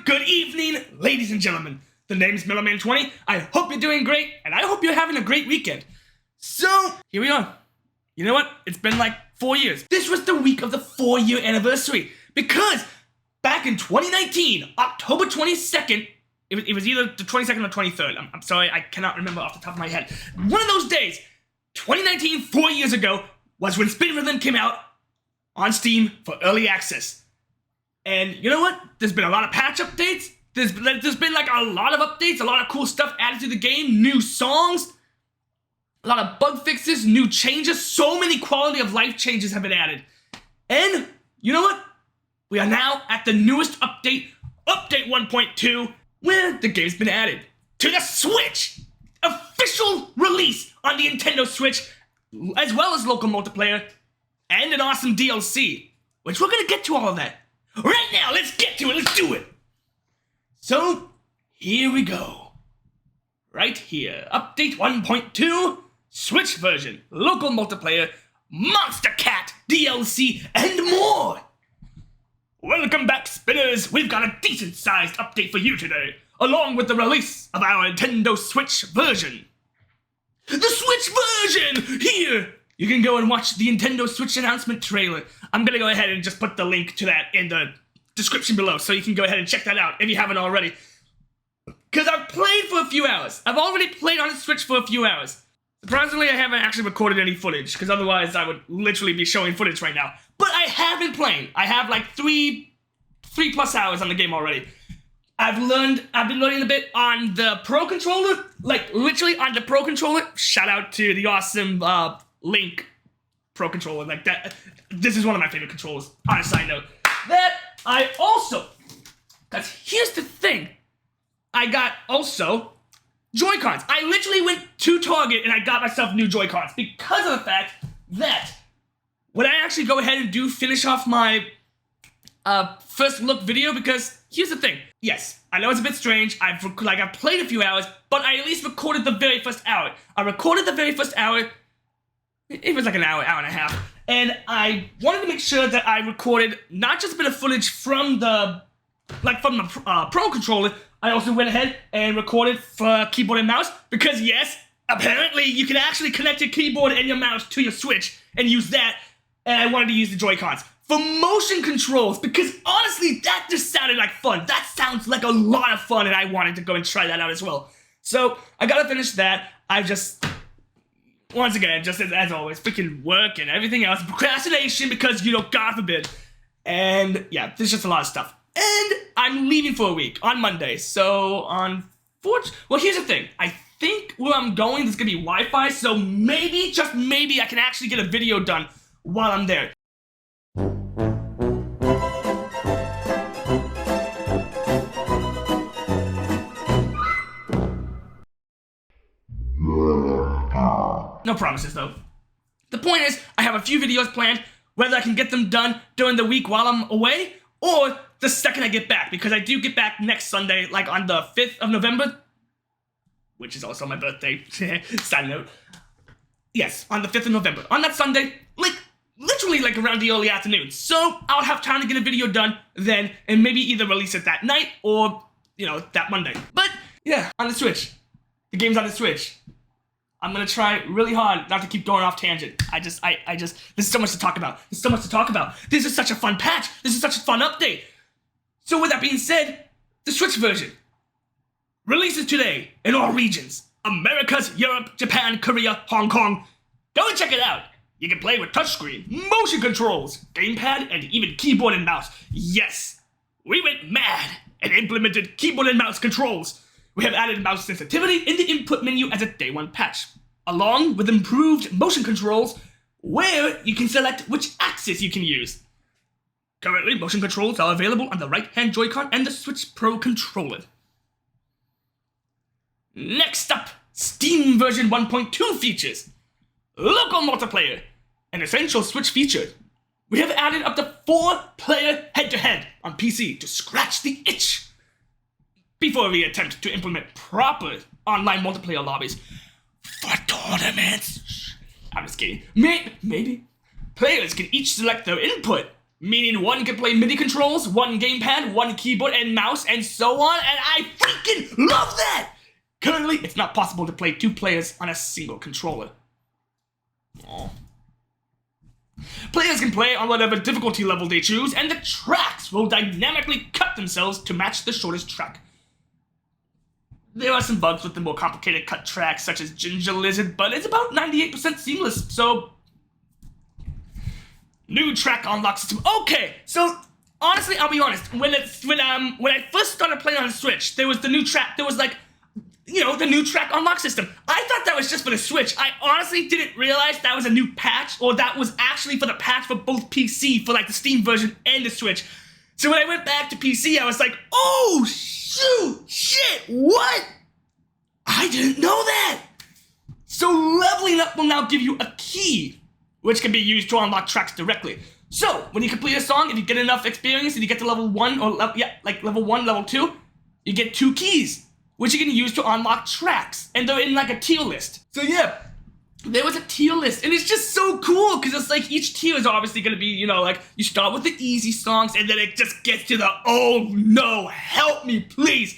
Good evening, ladies and gentlemen. The name's Millerman20. I hope you're doing great, and I hope you're having a great weekend. So, here we are. You know what? It's been like 4 years. This was the week of the 4-year anniversary, because back in 2019, October 22nd, it was either the 22nd or 23rd. I'm sorry, I cannot remember off the top of my head. One of those days, 2019, 4 years ago, was when Spin Rhythm came out on Steam for early access. And you know what? There's been a lot of patch updates. There's been like a lot of updates, a lot of cool stuff added to the game, new songs, a lot of bug fixes, new changes, so many quality of life changes have been added. And you know what? We are now at the newest update, Update 1.2, where the game's been added to the Switch. Official release on the Nintendo Switch, as well as local multiplayer, and an awesome DLC, which we're gonna get to all of that. Right now, let's get to it, let's do it! So, here we go. Right here, Update 1.2, Switch version, local multiplayer, Monster Cat, DLC, and more! Welcome back, Spinners! We've got a decent-sized update for you today, along with the release of our Nintendo Switch version. The Switch version! Here! You can go and watch the Nintendo Switch announcement trailer. I'm gonna go ahead and just put the link to that in the description below, so you can go ahead and check that out if you haven't already. Because I've played for a few hours. I've already played on the Switch for a few hours. Surprisingly, I haven't actually recorded any footage, because otherwise I would literally be showing footage right now. But I have been playing. I have like three plus hours on the game already. I've been learning a bit on the Pro Controller, like literally on the Pro Controller. Shout out to the awesome Link Pro Controller, like that. This is one of my favorite controllers, on a side note. That I also, because here's the thing, I got also Joy-Cons. I literally went to Target and I got myself new Joy-Cons because of the fact that when I actually go ahead and do finish off my first look video, because here's the thing. Yes, I know it's a bit strange. I've played a few hours, but I at least recorded the very first hour. I recorded the very first hour. It was like an hour and a half. And I wanted to make sure that I recorded not just a bit of footage from the Pro Controller. I also went ahead and recorded for keyboard and mouse, because yes, apparently you can actually connect your keyboard and your mouse to your Switch and use that. And I wanted to use the Joy-Cons for motion controls, because honestly, that just sounded like fun. That sounds like a lot of fun, and I wanted to go and try that out as well. So I gotta finish that. Once again, just as always, freaking work and everything else, procrastination, because, you know, God forbid. And yeah, there's just a lot of stuff. And I'm leaving for a week on Monday, so well, here's the thing. I think where I'm going, there's gonna be Wi-Fi, so maybe, just maybe, I can actually get a video done while I'm there. No promises, though. The point is, I have a few videos planned, whether I can get them done during the week while I'm away, or the second I get back, because I do get back next Sunday, like on the 5th of November, which is also my birthday, side note. Yes, on the 5th of November. On that Sunday, literally around the early afternoon. So, I'll have time to get a video done then, and maybe either release it that night, or, you know, that Monday. But, yeah, on the Switch. The game's on the Switch. I'm gonna try really hard not to keep going off tangent. There's so much to talk about. There's so much to talk about. This is such a fun patch. This is such a fun update. So with that being said, the Switch version releases today in all regions. Americas, Europe, Japan, Korea, Hong Kong. Go and check it out. You can play with touchscreen, motion controls, gamepad, and even keyboard and mouse. Yes, we went mad and implemented keyboard and mouse controls. We have added mouse sensitivity in the input menu as a day one patch, along with improved motion controls where you can select which axis you can use. Currently, motion controls are available on the right-hand Joy-Con and the Switch Pro Controller. Next up, Steam version 1.2 features. Local multiplayer, an essential Switch feature. We have added up to 4-player head-to-head on PC to scratch the itch before we attempt to implement proper online multiplayer lobbies for tournaments. I'm just kidding. Maybe. Players can each select their input meaning one can play MIDI controls, one gamepad, one keyboard and mouse, and so on, and I freaking love that! Currently, it's not possible to play 2 players on a single controller. Aww. Players can play on whatever difficulty level they choose, and the tracks will dynamically cut themselves to match the shortest track. There are some bugs with the more complicated cut tracks, such as Ginger Lizard, but it's about 98% seamless, so... New track unlock system. Okay, so honestly, I'll be honest. When I first started playing on the Switch, there was the new track. There was like, you know, the new track unlock system. I thought that was just for the Switch. I honestly didn't realize that was a new patch, or that was actually for the patch for both PC, for like the Steam version and the Switch. So when I went back to PC, I was like, oh shoot, shit, what? I didn't know that. So leveling up will now give you a key, which can be used to unlock tracks directly. So, when you complete a song, if you get enough experience and you get to level 1, or level 1, level 2, you get 2 keys, which you can use to unlock tracks, and they're in like a tier list. So yeah, there was a tier list, and it's just so cool, because it's like each tier is obviously going to be, you know, like, you start with the easy songs, and then it just gets to the, oh no, help me, please.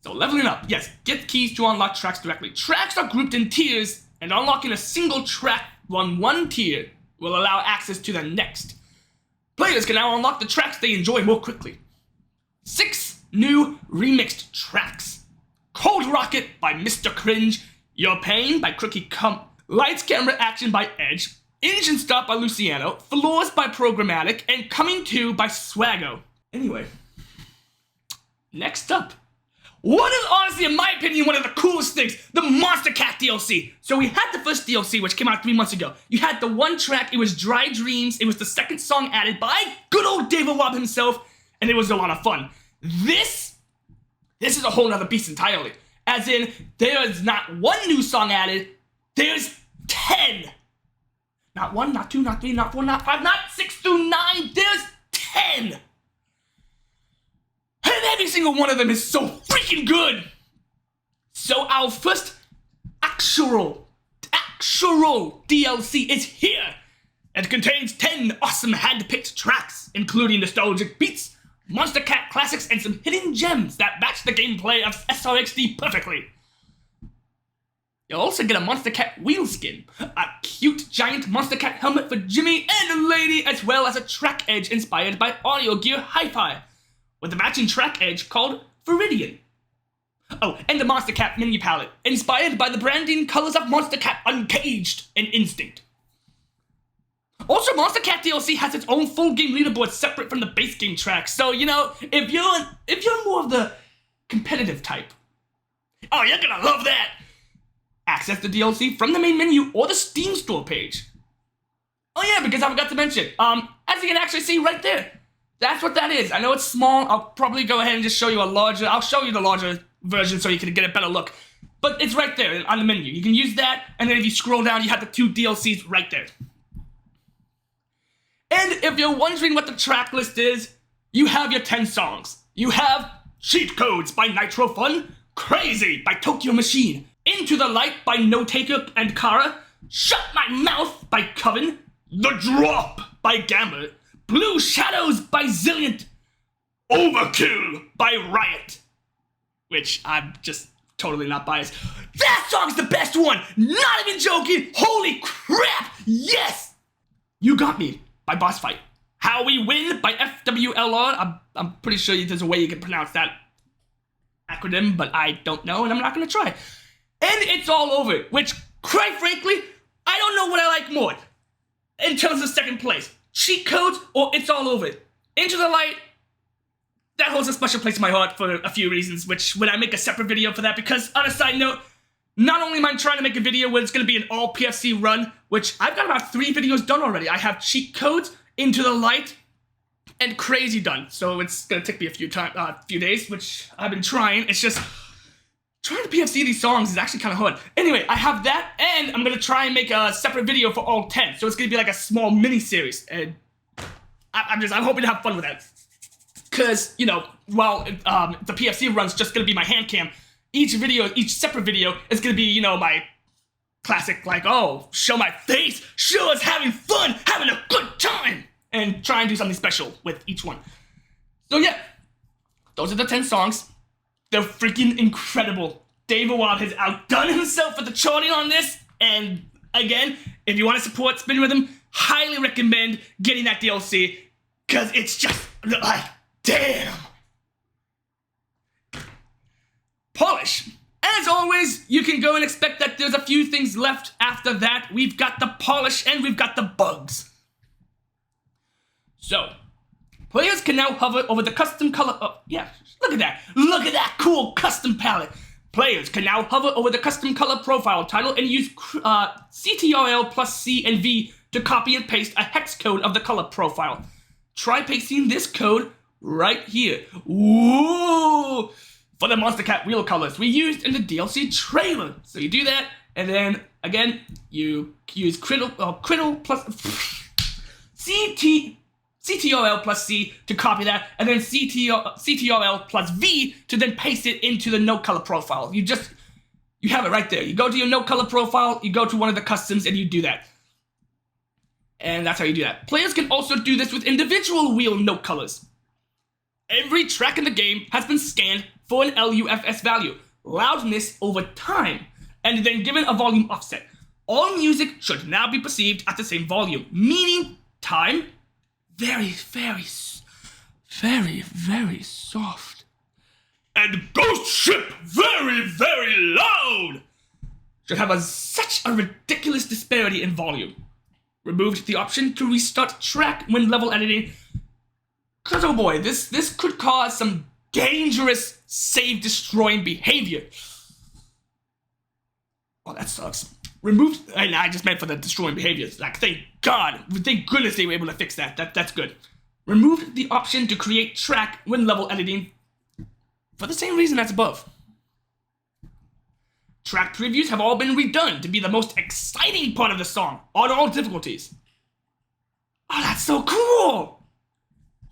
So leveling up, yes, get keys to unlock tracks directly. Tracks are grouped in tiers, and unlocking a single track on one tier will allow access to the next. Players can now unlock the tracks they enjoy more quickly. 6 new remixed tracks. Cold Rocket by Mr. Cringe, Your Pain by Crookie Lights Camera Action by Edge, Engine Stop by Luciano, Floors by Programmatic, and Coming To by Swaggo. Anyway, next up. What is honestly, in my opinion, one of the coolest things, the Monster Cat DLC. So we had the first DLC, which came out 3 months ago. You had the one track, it was Dry Dreams, it was the second song added by good old David Wobb himself, and it was a lot of fun. This is a whole nother beast entirely. As in, there is not 1 new song added, there's 10. Not 1, not 2, not 3, not 4, not 5, not 6 through 9, there's 10. And every single one of them is so freaking good! So our first actual DLC is here! It contains 10 awesome hand-picked tracks, including nostalgic beats, Monster Cat classics, and some hidden gems that match the gameplay of SRXD perfectly. You'll also get a Monster Cat wheel skin, a cute giant Monster Cat helmet for Jimmy and the lady, as well as a track edge inspired by Audio Gear Hi-Fi, with a matching track edge called Viridian. Oh, and the Monster Cat mini palette, inspired by the branding colors of Monster Cat Uncaged and Instinct. Also, Monster Cat DLC has its own full game leaderboard separate from the base game tracks, so, you know, if you're more of the competitive type, oh, you're gonna love that! Access the DLC from the main menu or the Steam store page. Oh yeah, because I forgot to mention, as you can actually see right there, that's what that is. I know it's small. I'll probably go ahead and just show you I'll show you the larger version so you can get a better look. But it's right there on the menu. You can use that, and then if you scroll down, you have the 2 DLCs right there. And if you're wondering what the track list is, you have your 10 songs. You have Cheat Codes by Nitro Fun, Crazy by Tokyo Machine, Into the Light by No Taker and Kara, Shut My Mouth by Coven, The Drop by Gambler, Blue Shadows by Zilliant, Overkill by Riot, which I'm just totally not biased. That song's the best one! Not even joking! Holy crap! Yes! You Got Me by Boss Fight. How We Win by FWLR. I'm pretty sure there's a way you can pronounce that acronym, but I don't know, and I'm not gonna try. And It's All Over, which, quite frankly, I don't know what I like more in terms of second place. Cheat Codes or It's All Over. Into the Light, that holds a special place in my heart for a few reasons, which when I make a separate video for that, because on a side note, not only am I trying to make a video where it's going to be an all PFC run, which I've got about 3 videos done already. I have Cheat Codes, Into the Light, and Crazy done. So it's going to take me a few days, which I've been trying. It's just trying to PFC these songs is actually kind of hard. Anyway, I have that, and I'm going to try and make a separate video for all 10. So it's going to be like a small mini-series, and I'm hoping to have fun with that. Because, you know, while the PFC run's just going to be my hand cam, each separate video is going to be, you know, my classic, like, oh, show my face, show us having fun, having a good time, and try and do something special with each one. So yeah, those are the 10 songs. They're freaking incredible. Dave Wild has outdone himself with the charting on this, and again, if you want to support Spin Rhythm, highly recommend getting that DLC, because it's just like, damn. Polish. As always, you can go and expect that there's a few things left after that. We've got the polish and we've got the bugs. So, players can now hover over the custom color. Oh, yeah, look at that. Look at that cool custom palette. Players can now hover over the custom color profile title and use CTRL plus C and V to copy and paste a hex code of the color profile. Try pasting this code right here. Ooh! For the Monster Cat real colors we used in the DLC trailer. So you do that, and then again you use Criddle plus CTRL plus C to copy that, and then CTRL plus V to then paste it into the no color profile. You have it right there. You go to your no color profile, you go to one of the customs, and you do that. And that's how you do that. Players can also do this with individual wheel note colors. Every track in the game has been scanned for an LUFS value, loudness over time, and then given a volume offset. All music should now be perceived at the same volume, meaning time, very, very soft. And Ghost Ship, very, very loud! Should have such a ridiculous disparity in volume. Removed the option to restart track when level editing, because oh boy, this could cause some dangerous save-destroying behavior. Oh, that sucks. Removed, and I just meant for the destroying behaviors. Like, thank goodness they were able to fix that. That's good. Removed the option to create track when level editing for the same reason as above. Track previews have all been redone to be the most exciting part of the song on all difficulties. Oh, that's so cool!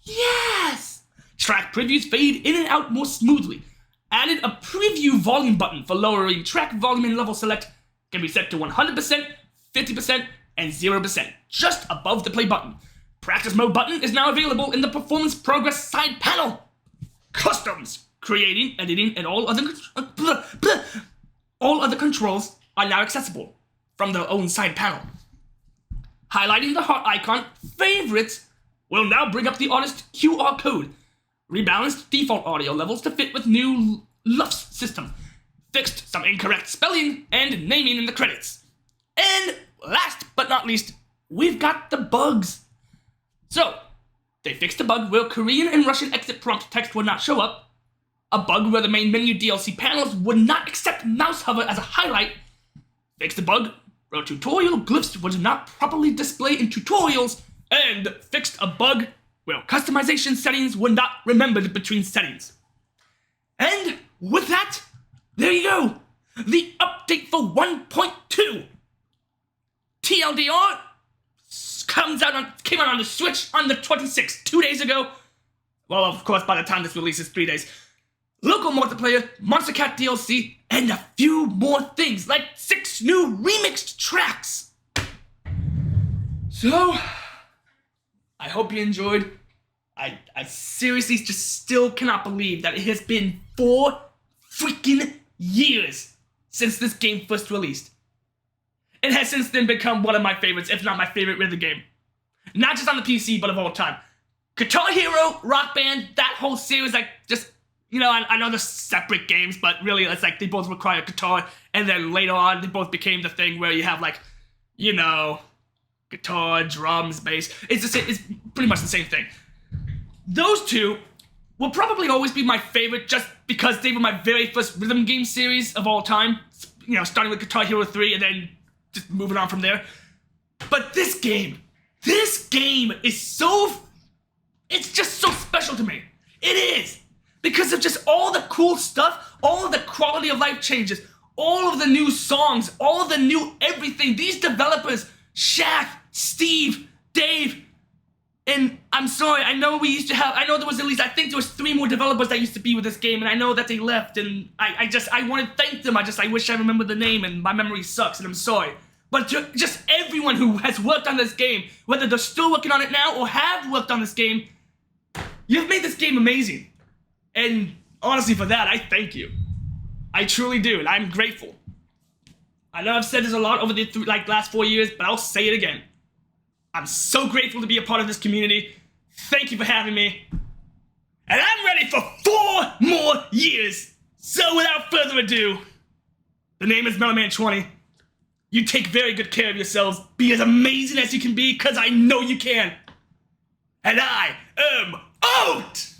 Yes! Track previews fade in and out more smoothly. Added a preview volume button for lowering track volume and level select. Can be set to 100%, 50%, and 0%, just above the play button. Practice mode button is now available in the performance progress side panel. Customs, creating, editing, and all other controls are now accessible from their own side panel. Highlighting the heart icon, favorites will now bring up the artist QR code. Rebalanced default audio levels to fit with new LUFS system. Fixed some incorrect spelling and naming in the credits. And last but not least, we've got the bugs. So, they fixed a bug where Korean and Russian exit prompt text would not show up, a bug where the main menu DLC panels would not accept mouse hover as a highlight, fixed a bug where tutorial glyphs would not properly display in tutorials, and fixed a bug where customization settings were not remembered between settings. And with that, there you go, the update for 1.2. TLDR came out on the Switch on the 26th, 2 days ago. Well, of course, by the time this releases, 3 days. Local multiplayer, Monster Cat DLC, and a few more things, like 6 new remixed tracks. So, I hope you enjoyed. I seriously just still cannot believe that it has been 4 freaking years since this game first released. It has since then become one of my favorites, if not my favorite rhythm game. Not just on the PC, but of all time. Guitar Hero, Rock Band, that whole series, like, just, you know, I know they're separate games, but really, it's like they both require guitar, and then later on, they both became the thing where you have, like, you know, guitar, drums, bass. It's pretty much the same thing. Those two will probably always be my favorite just because they were my very first rhythm game series of all time. You know, starting with Guitar Hero 3 and then just moving on from there. But this game is so, it's just so special to me. It is. Because of just all the cool stuff, all of the quality of life changes, all of the new songs, all of the new everything. These developers, Shaq, Steve, Dave, And I'm sorry, I know there was at least, I think there was 3 more developers that used to be with this game, and I know that they left, and I want to thank them. I wish I remembered the name, and my memory sucks, and I'm sorry. But just everyone who has worked on this game, whether they're still working on it now or have worked on this game, you've made this game amazing. And honestly, for that, I thank you. I truly do, and I'm grateful. I know I've said this a lot over the last 4 years, but I'll say it again. I'm so grateful to be a part of this community. Thank you for having me. And I'm ready for 4 more years. So without further ado, the name is MeloMan20. You take very good care of yourselves. Be as amazing as you can be, because I know you can. And I am out!